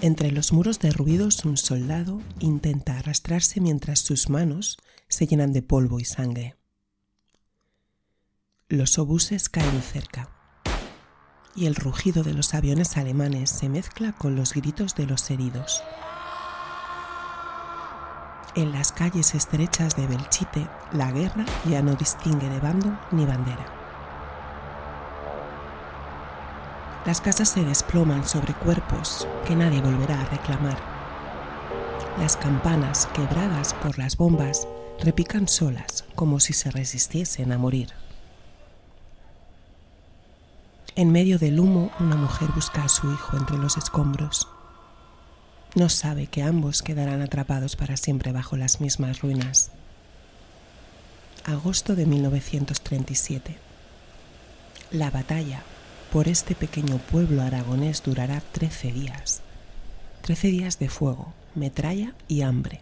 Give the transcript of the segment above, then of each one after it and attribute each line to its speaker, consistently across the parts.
Speaker 1: Entre los muros derruidos, un soldado intenta arrastrarse mientras sus manos se llenan de polvo y sangre. Los obuses caen cerca y el rugido de los aviones alemanes se mezcla con los gritos de los heridos. En las calles estrechas de Belchite, la guerra ya no distingue de bando ni bandera. Las casas se desploman sobre cuerpos que nadie volverá a reclamar. Las campanas, quebradas por las bombas, repican solas como si se resistiesen a morir. En medio del humo, una mujer busca a su hijo entre los escombros. No sabe que ambos quedarán atrapados para siempre bajo las mismas ruinas. Agosto de 1937. La batalla por este pequeño pueblo aragonés durará 13 días. 13 días de fuego, metralla y hambre.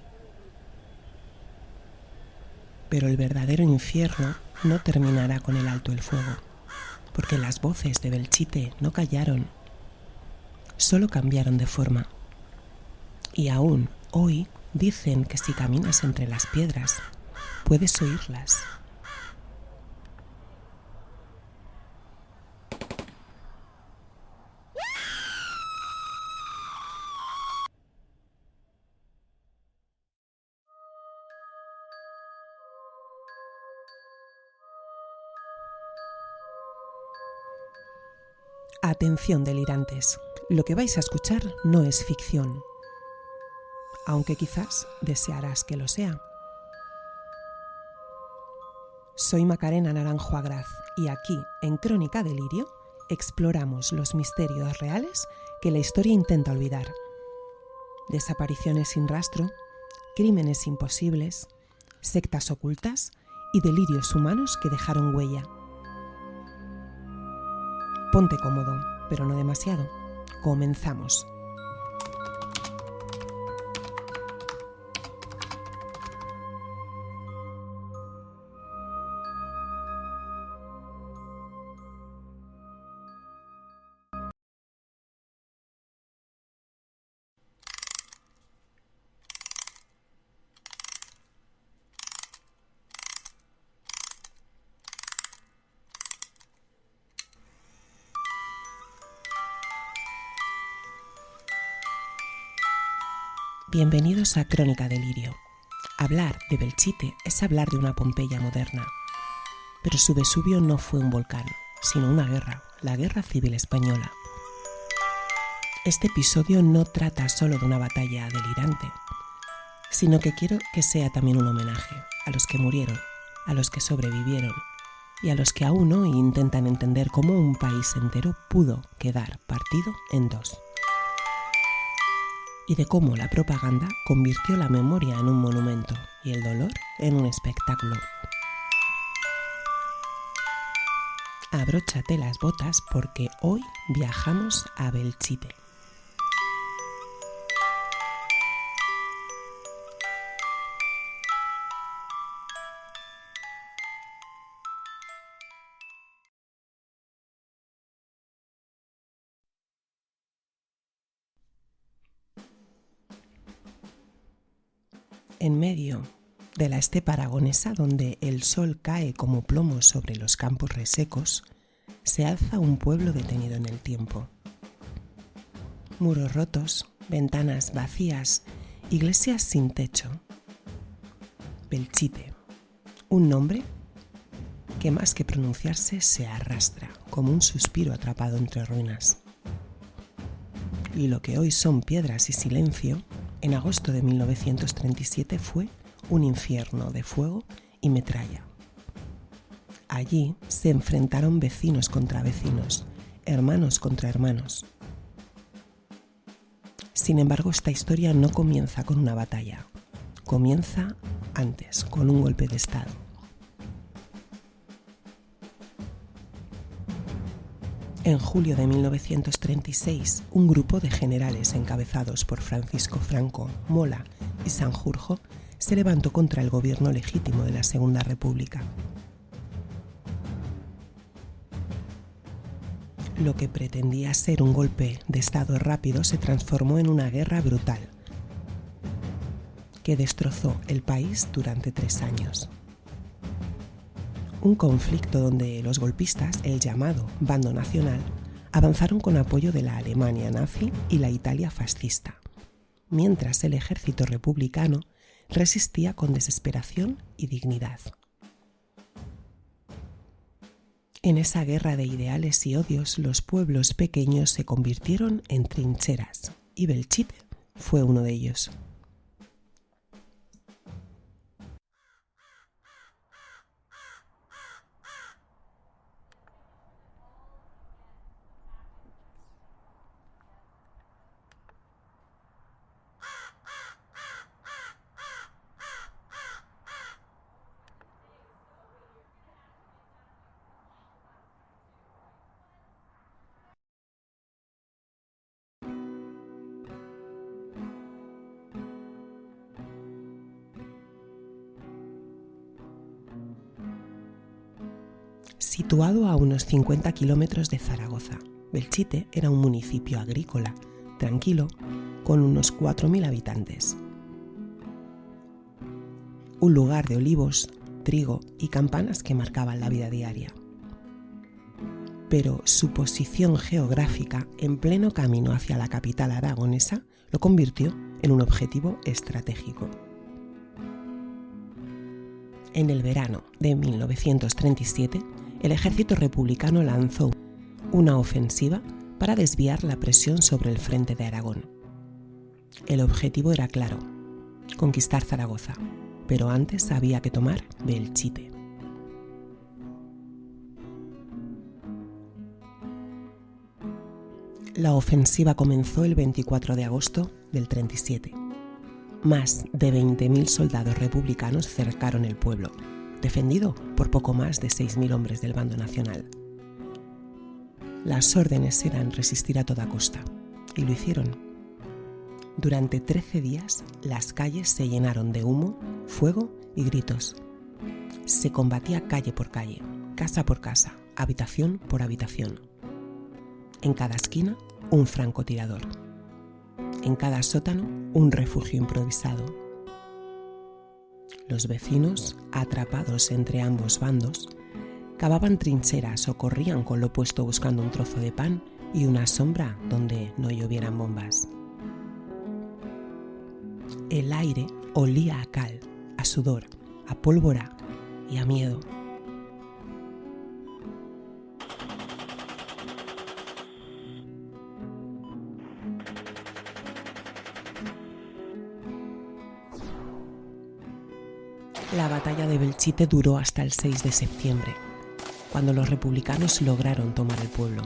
Speaker 1: Pero el verdadero infierno no terminará con el alto el fuego, porque las voces de Belchite no callaron, solo cambiaron de forma. Y aún hoy dicen que si caminas entre las piedras, puedes oírlas. Atención, delirantes, lo que vais a escuchar no es ficción, aunque quizás desearás que lo sea. Soy Macarena Naranjo Agraz y aquí, en Crónica Delirio, exploramos los misterios reales que la historia intenta olvidar. Desapariciones sin rastro, crímenes imposibles, sectas ocultas y delirios humanos que dejaron huella. Ponte cómodo, pero no demasiado. Comenzamos. Bienvenidos a Crónica Delirio. Hablar de Belchite es hablar de una Pompeya moderna. Pero su Vesubio no fue un volcán, sino una guerra, la Guerra Civil Española. Este episodio no trata solo de una batalla delirante, sino que quiero que sea también un homenaje a los que murieron, a los que sobrevivieron y a los que aún hoy intentan entender cómo un país entero pudo quedar partido en dos. Y de cómo la propaganda convirtió la memoria en un monumento y el dolor en un espectáculo. Abróchate las botas porque hoy viajamos a Belchite. En medio de la estepa aragonesa, donde el sol cae como plomo sobre los campos resecos, se alza un pueblo detenido en el tiempo. Muros rotos, ventanas vacías, iglesias sin techo. Belchite, un nombre que más que pronunciarse se arrastra como un suspiro atrapado entre ruinas. Y lo que hoy son piedras y silencio, en agosto de 1937 fue un infierno de fuego y metralla. Allí se enfrentaron vecinos contra vecinos, hermanos contra hermanos. Sin embargo, esta historia no comienza con una batalla, comienza antes, con un golpe de Estado. En julio de 1936, un grupo de generales encabezados por Francisco Franco, Mola y Sanjurjo se levantó contra el gobierno legítimo de la Segunda República. Lo que pretendía ser un golpe de estado rápido se transformó en una guerra brutal que destrozó el país durante 3 años. Un conflicto donde los golpistas, el llamado Bando Nacional, avanzaron con apoyo de la Alemania nazi y la Italia fascista, mientras el ejército republicano resistía con desesperación y dignidad. En esa guerra de ideales y odios, los pueblos pequeños se convirtieron en trincheras, y Belchite fue uno de ellos. Situado a unos 50 kilómetros de Zaragoza, Belchite era un municipio agrícola, tranquilo, con unos 4.000 habitantes. Un lugar de olivos, trigo y campanas que marcaban la vida diaria. Pero su posición geográfica, en pleno camino hacia la capital aragonesa, lo convirtió en un objetivo estratégico. En el verano de 1937, el ejército republicano lanzó una ofensiva para desviar la presión sobre el frente de Aragón. El objetivo era claro: conquistar Zaragoza, pero antes había que tomar Belchite. La ofensiva comenzó el 24 de agosto del 37. Más de 20.000 soldados republicanos cercaron el pueblo, defendido por poco más de 6.000 hombres del bando nacional. Las órdenes eran resistir a toda costa, y lo hicieron. Durante 13 días, las calles se llenaron de humo, fuego y gritos. Se combatía calle por calle, casa por casa, habitación por habitación. En cada esquina, un francotirador. En cada sótano, un refugio improvisado. Los vecinos, atrapados entre ambos bandos, cavaban trincheras o corrían con lo opuesto buscando un trozo de pan y una sombra donde no llovieran bombas. El aire olía a cal, a sudor, a pólvora y a miedo. La batalla de Belchite duró hasta el 6 de septiembre, cuando los republicanos lograron tomar el pueblo.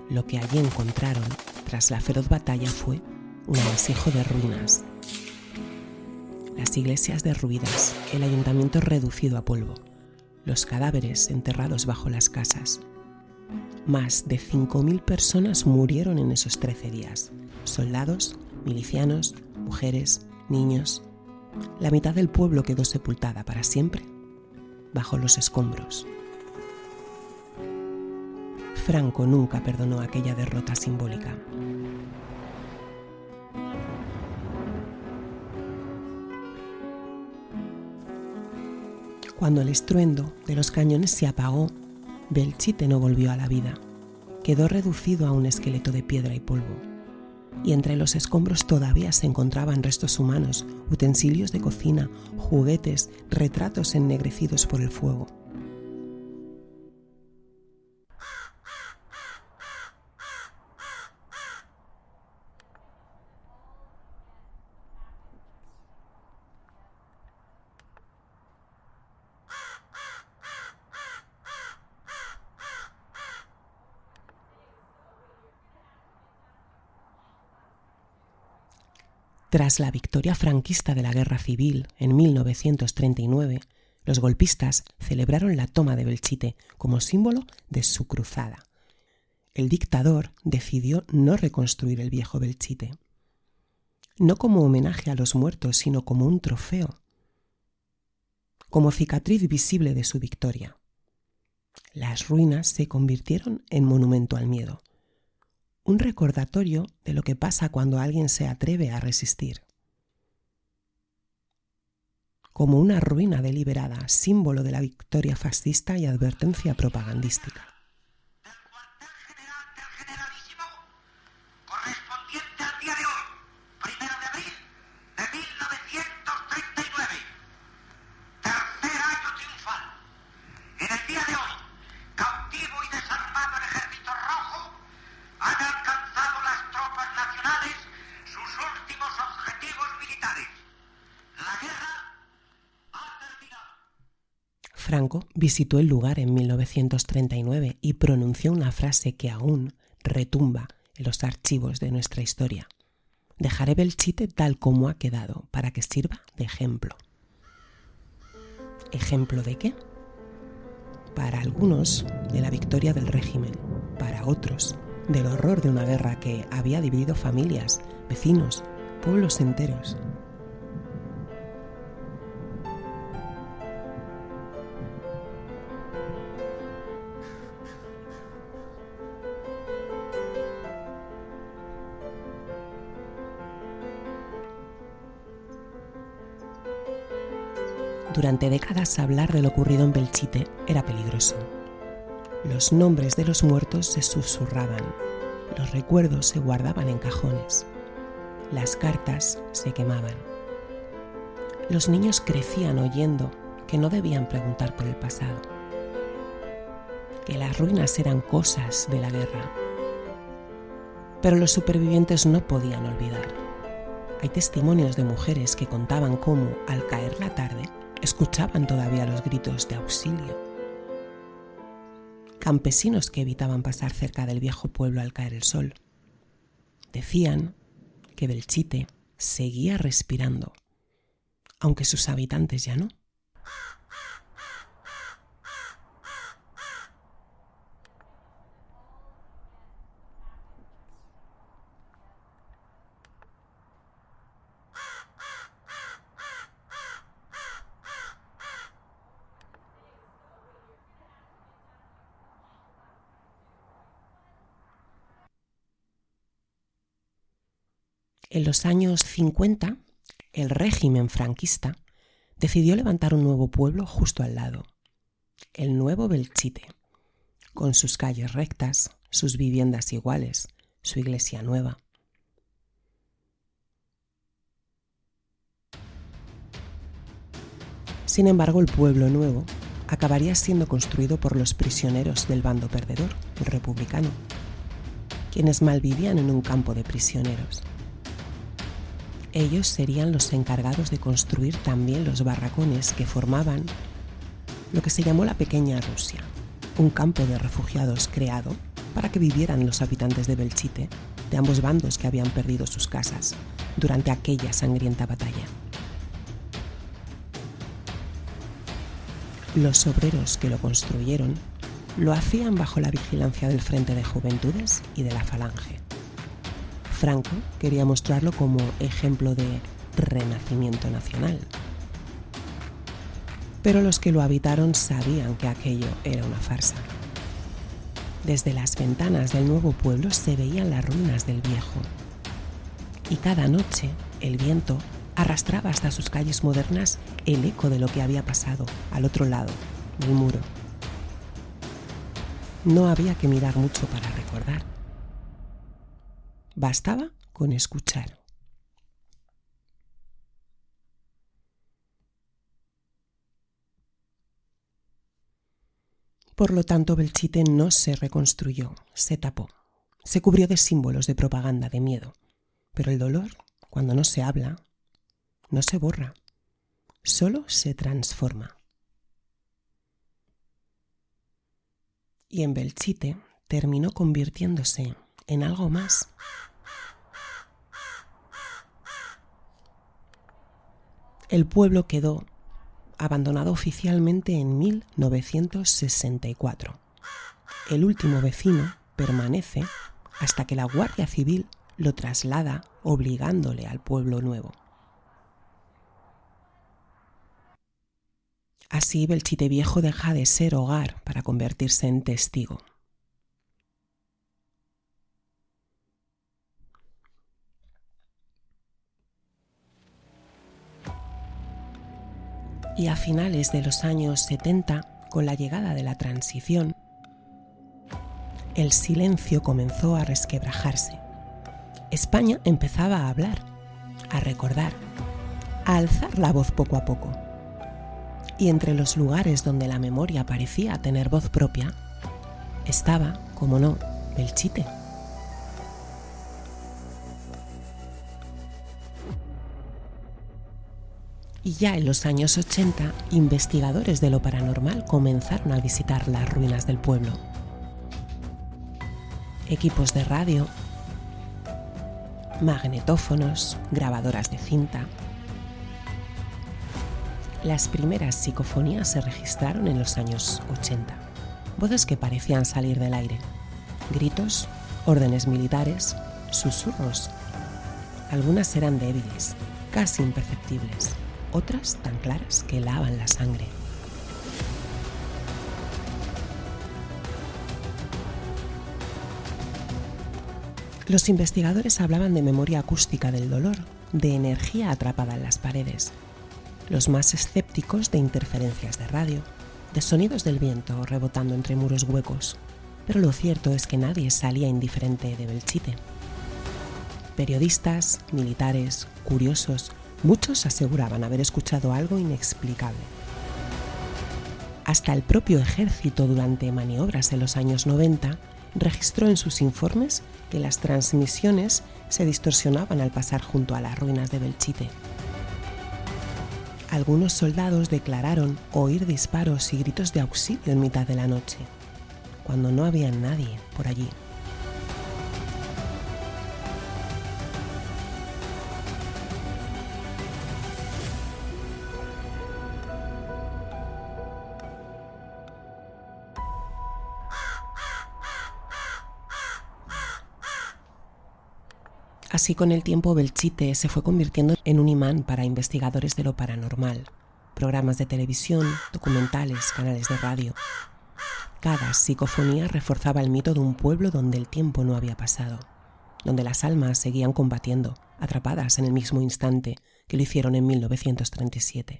Speaker 1: Lo que allí encontraron, tras la feroz batalla, fue un amasijo de ruinas. Las iglesias derruidas, el ayuntamiento reducido a polvo, los cadáveres enterrados bajo las casas. Más de 5.000 personas murieron en esos 13 días. Soldados, milicianos, mujeres, niños. La mitad del pueblo quedó sepultada para siempre bajo los escombros. Franco nunca perdonó aquella derrota simbólica. Cuando el estruendo de los cañones se apagó, Belchite no volvió a la vida. Quedó reducido a un esqueleto de piedra y polvo. Y entre los escombros todavía se encontraban restos humanos, utensilios de cocina, juguetes, retratos ennegrecidos por el fuego. Tras la victoria franquista de la Guerra Civil en 1939, los golpistas celebraron la toma de Belchite como símbolo de su cruzada. El dictador decidió no reconstruir el viejo Belchite, no como homenaje a los muertos, sino como un trofeo, como cicatriz visible de su victoria. Las ruinas se convirtieron en monumento al miedo, un recordatorio de lo que pasa cuando alguien se atreve a resistir. Como una ruina deliberada, símbolo de la victoria fascista y advertencia propagandística.
Speaker 2: Correspondiente al día de hoy, 1 de abril de 1939, tercer año triunfal. En el día de hoy, cautivo y desarmado el Ejército Rojo, han alcanzado las tropas nacionales sus últimos objetivos militares. La guerra ha terminado.
Speaker 1: Franco visitó el lugar en 1939 y pronunció una frase que aún retumba en los archivos de nuestra historia. Dejaré Belchite tal como ha quedado para que sirva de ejemplo. ¿Ejemplo de qué? Para algunos, de la victoria del régimen. Para otros, del horror de una guerra que había dividido familias, vecinos, pueblos enteros. Durante décadas hablar de lo ocurrido en Belchite era peligroso. Los nombres de los muertos se susurraban, los recuerdos se guardaban en cajones, las cartas se quemaban. Los niños crecían oyendo que no debían preguntar por el pasado, que las ruinas eran cosas de la guerra. Pero los supervivientes no podían olvidar. Hay testimonios de mujeres que contaban cómo, al caer la tarde, escuchaban todavía los gritos de auxilio. Campesinos que evitaban pasar cerca del viejo pueblo al caer el sol. Decían que Belchite seguía respirando, aunque sus habitantes ya no. En los años 50, el régimen franquista decidió levantar un nuevo pueblo justo al lado, el Nuevo Belchite, con sus calles rectas, sus viviendas iguales, su iglesia nueva. Sin embargo, el pueblo nuevo acabaría siendo construido por los prisioneros del bando perdedor, el republicano, quienes malvivían en un campo de prisioneros. Ellos serían los encargados de construir también los barracones que formaban lo que se llamó la Pequeña Rusia, un campo de refugiados creado para que vivieran los habitantes de Belchite, de ambos bandos que habían perdido sus casas durante aquella sangrienta batalla. Los obreros que lo construyeron lo hacían bajo la vigilancia del Frente de Juventudes y de la Falange. Franco quería mostrarlo como ejemplo de renacimiento nacional. Pero los que lo habitaron sabían que aquello era una farsa. Desde las ventanas del nuevo pueblo se veían las ruinas del viejo. Y cada noche el viento arrastraba hasta sus calles modernas el eco de lo que había pasado al otro lado del muro. No había que mirar mucho para recordar. Bastaba con escuchar. Por lo tanto, Belchite no se reconstruyó, se tapó, se cubrió de símbolos de propaganda, de miedo. Pero el dolor, cuando no se habla, no se borra, solo se transforma. Y en Belchite terminó convirtiéndose en algo más. El pueblo quedó abandonado oficialmente en 1964. El último vecino permanece hasta que la Guardia Civil lo traslada obligándole al pueblo nuevo. Así Belchite Viejo deja de ser hogar para convertirse en testigo. Y a finales de los años 70, con la llegada de la transición, el silencio comenzó a resquebrajarse. España empezaba a hablar, a recordar, a alzar la voz poco a poco. Y entre los lugares donde la memoria parecía tener voz propia, estaba, como no, Belchite. Y ya en los años 80, investigadores de lo paranormal comenzaron a visitar las ruinas del pueblo. Equipos de radio, magnetófonos, grabadoras de cinta. Las primeras psicofonías se registraron en los años 80. Voces que parecían salir del aire. Gritos, órdenes militares, susurros. Algunas eran débiles, casi imperceptibles. Otras tan claras que helaban la sangre. Los investigadores hablaban de memoria acústica del dolor, de energía atrapada en las paredes. Los más escépticos de interferencias de radio, de sonidos del viento rebotando entre muros huecos. Pero lo cierto es que nadie salía indiferente de Belchite. Periodistas, militares, curiosos, muchos aseguraban haber escuchado algo inexplicable. Hasta el propio ejército, durante maniobras en los años 90, registró en sus informes que las transmisiones se distorsionaban al pasar junto a las ruinas de Belchite. Algunos soldados declararon oír disparos y gritos de auxilio en mitad de la noche, cuando no había nadie por allí. Así, con el tiempo, Belchite se fue convirtiendo en un imán para investigadores de lo paranormal, programas de televisión, documentales, canales de radio. Cada psicofonía reforzaba el mito de un pueblo donde el tiempo no había pasado, donde las almas seguían combatiendo, atrapadas en el mismo instante que lo hicieron en 1937.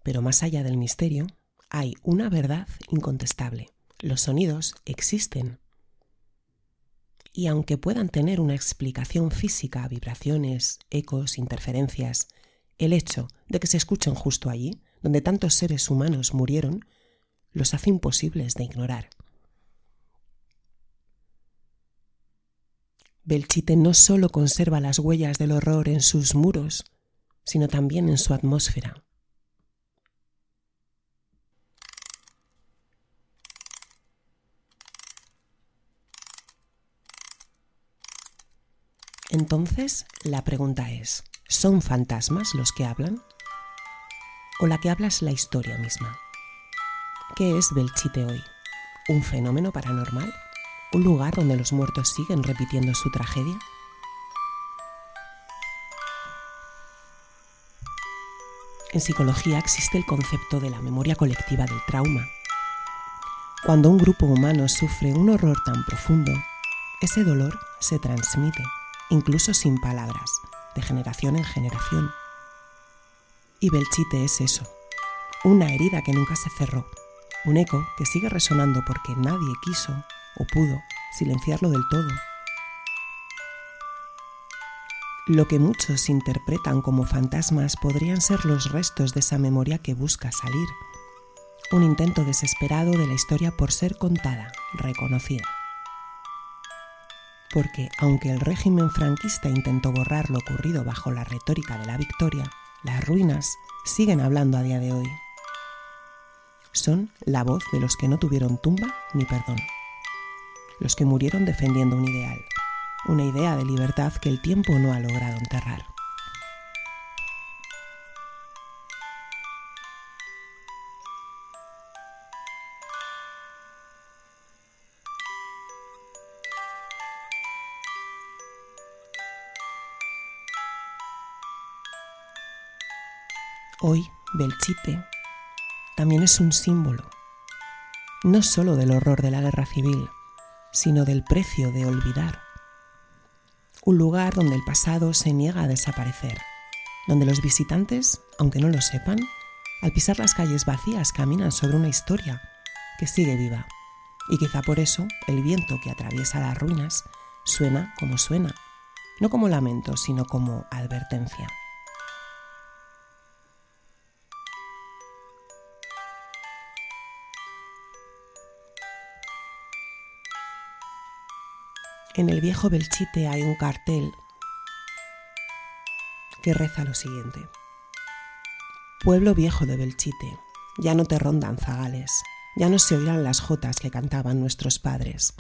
Speaker 1: Pero más allá del misterio, hay una verdad incontestable. Los sonidos existen. Y aunque puedan tener una explicación física, vibraciones, ecos, interferencias, el hecho de que se escuchen justo allí, donde tantos seres humanos murieron, los hace imposibles de ignorar. Belchite no solo conserva las huellas del horror en sus muros, sino también en su atmósfera. Entonces, la pregunta es, ¿son fantasmas los que hablan? ¿O la que habla es la historia misma? ¿Qué es Belchite hoy? ¿Un fenómeno paranormal? ¿Un lugar donde los muertos siguen repitiendo su tragedia? En psicología existe el concepto de la memoria colectiva del trauma. Cuando un grupo humano sufre un horror tan profundo, ese dolor se transmite, incluso sin palabras, de generación en generación. Y Belchite es eso, una herida que nunca se cerró, un eco que sigue resonando porque nadie quiso o pudo silenciarlo del todo. Lo que muchos interpretan como fantasmas podrían ser los restos de esa memoria que busca salir, un intento desesperado de la historia por ser contada, reconocida. Porque, aunque el régimen franquista intentó borrar lo ocurrido bajo la retórica de la victoria, las ruinas siguen hablando a día de hoy. Son la voz de los que no tuvieron tumba ni perdón, los que murieron defendiendo un ideal, una idea de libertad que el tiempo no ha logrado enterrar. Hoy, Belchite también es un símbolo, no solo del horror de la guerra civil, sino del precio de olvidar. Un lugar donde el pasado se niega a desaparecer, donde los visitantes, aunque no lo sepan, al pisar las calles vacías caminan sobre una historia que sigue viva. Y quizá por eso el viento que atraviesa las ruinas suena como suena, no como lamento, sino como advertencia. En el viejo Belchite hay un cartel que reza lo siguiente: Pueblo viejo de Belchite, ya no te rondan zagales, ya no se oirán las jotas que cantaban nuestros padres.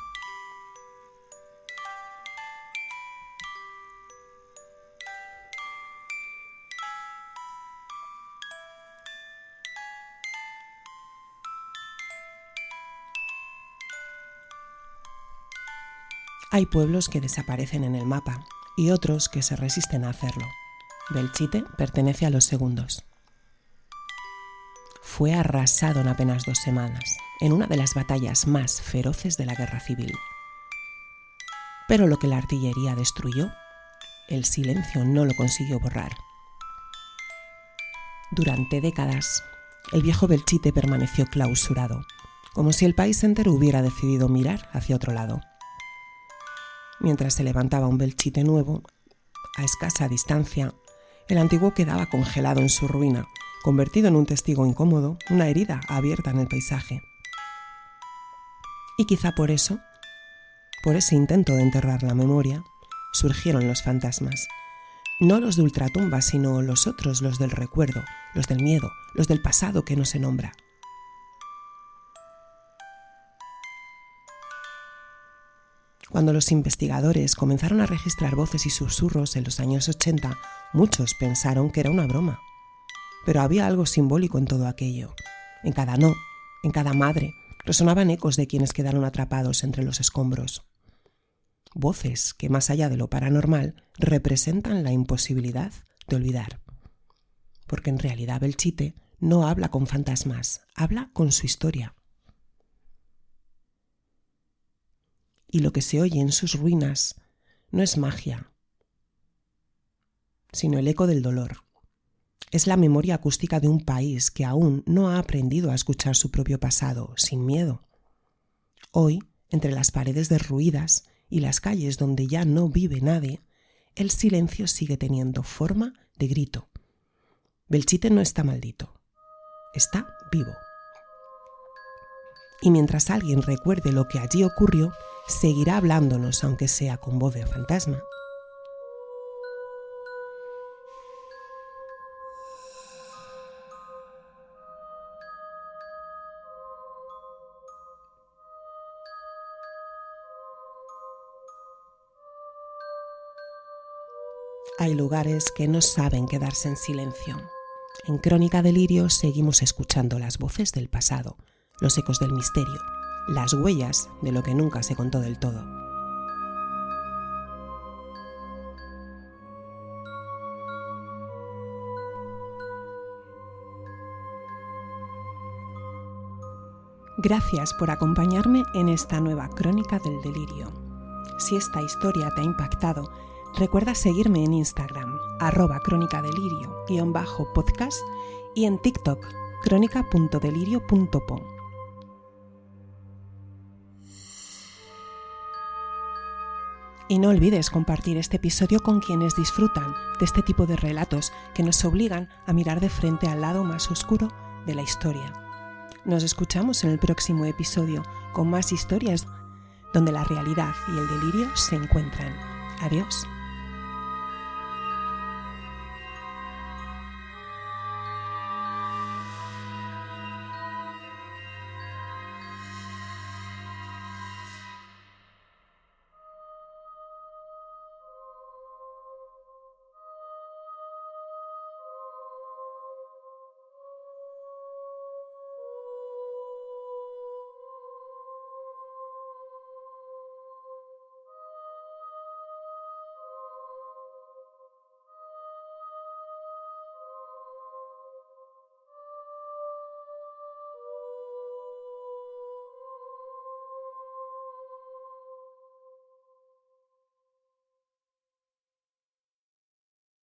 Speaker 1: Hay pueblos que desaparecen en el mapa y otros que se resisten a hacerlo. Belchite pertenece a los segundos. Fue arrasado en apenas 2 semanas, en una de las batallas más feroces de la guerra civil. Pero lo que la artillería destruyó, el silencio no lo consiguió borrar. Durante décadas, el viejo Belchite permaneció clausurado, como si el país entero hubiera decidido mirar hacia otro lado. Mientras se levantaba un Belchite nuevo, a escasa distancia, el antiguo quedaba congelado en su ruina, convertido en un testigo incómodo, una herida abierta en el paisaje. Y quizá por eso, por ese intento de enterrar la memoria, surgieron los fantasmas. No los de ultratumba, sino los otros, los del recuerdo, los del miedo, los del pasado que no se nombra. Cuando los investigadores comenzaron a registrar voces y susurros en los años 80, muchos pensaron que era una broma. Pero había algo simbólico en todo aquello. En cada no, en cada madre, resonaban ecos de quienes quedaron atrapados entre los escombros. Voces que, más allá de lo paranormal, representan la imposibilidad de olvidar. Porque en realidad Belchite no habla con fantasmas, habla con su historia. Y lo que se oye en sus ruinas no es magia, sino el eco del dolor. Es la memoria acústica de un país que aún no ha aprendido a escuchar su propio pasado sin miedo. Hoy, entre las paredes derruidas y las calles donde ya no vive nadie, el silencio sigue teniendo forma de grito. Belchite no está maldito, está vivo. Y mientras alguien recuerde lo que allí ocurrió, seguirá hablándonos, aunque sea con voz de fantasma. Hay lugares que no saben quedarse en silencio. En Crónica Delirio seguimos escuchando las voces del pasado, los ecos del misterio, las huellas de lo que nunca se contó del todo. Gracias por acompañarme en esta nueva Crónica del Delirio. Si esta historia te ha impactado, recuerda seguirme en Instagram, @crónicadelirio_podcast y en TikTok, crónica.delirio.po. Y no olvides compartir este episodio con quienes disfrutan de este tipo de relatos que nos obligan a mirar de frente al lado más oscuro de la historia. Nos escuchamos en el próximo episodio con más historias donde la realidad y el delirio se encuentran. Adiós.